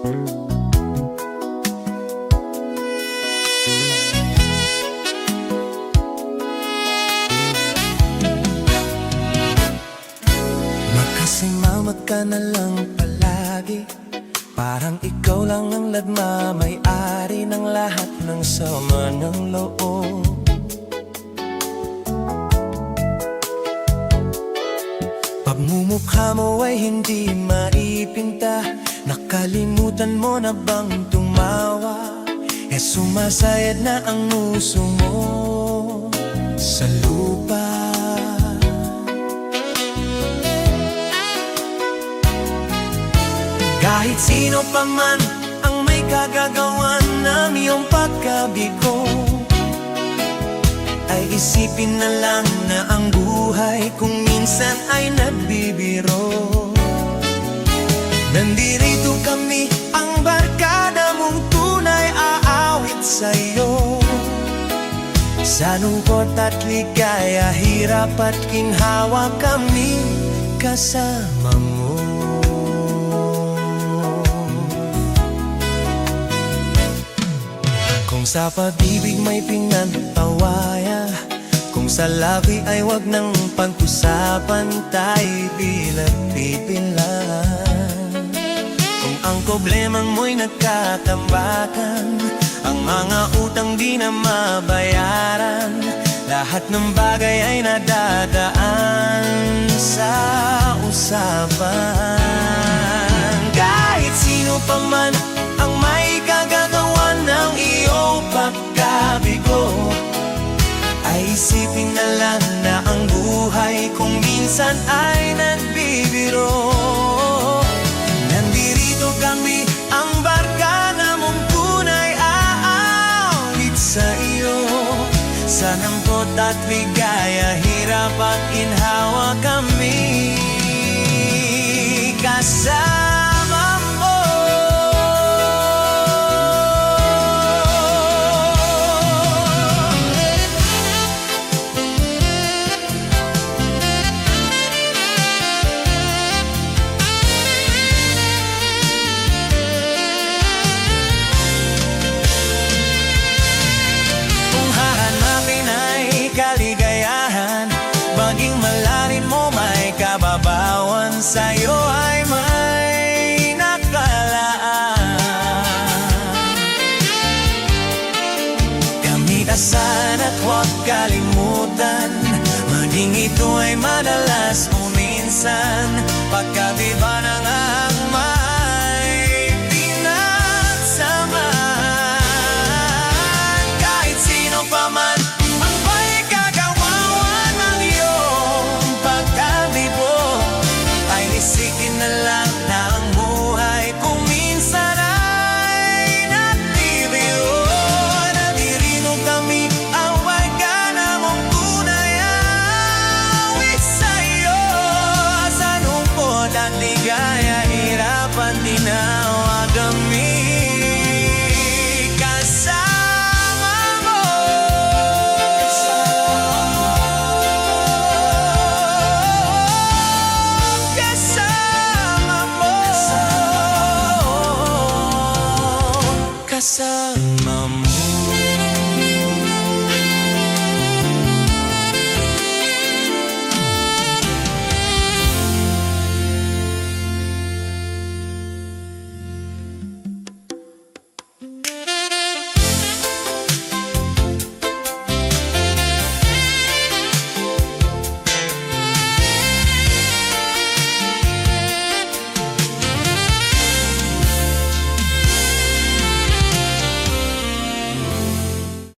Magkasimamat ka na lang palagi, parang ikaw lang ang nagmamay-ari ng lahat ng sama ng loob. Pagmumukha mo ay hindi maipinta, nakalimutan mo na bang tumawa? Sumasayad na ang nguso mo sa lupa. Kahit sino pa man ang may kagagawan ng iyong pagkabigo, ay isipin na lang na ang buhay kung minsan ay nagbibiro. Nandirito kami, ang barkada mong tunay aawit sa'yo. Sa lungkot at ligaya, hirap at ginhawa, kami kasama mo. Kung sa pag-ibig may pinagtawaya, kung sa labi ay wag nang pag-usapan, tayo bilang-bibilang. Kung ang problemang mo'y nagkatambakan, ang mga utang di na mabayaran, lahat ng bagay ay nadadaan sa usapan. Kahit sino pa man ang may kagagawan ng iyong pagkabigo, ay isipin na lang na ang buhay kung minsan ay nagbibiro. Nandirito kami, ang barkada mong tunay aawit sa iyo. Sa lungkot at ligaya, hirap at ginhawa, kami kasama mo. Maging malalim mo, may kababawan, sa'yo ay may nakalaan. Kamitasan at huwag kalimutan, maging ito ay madalas o minsan, pagkabibigan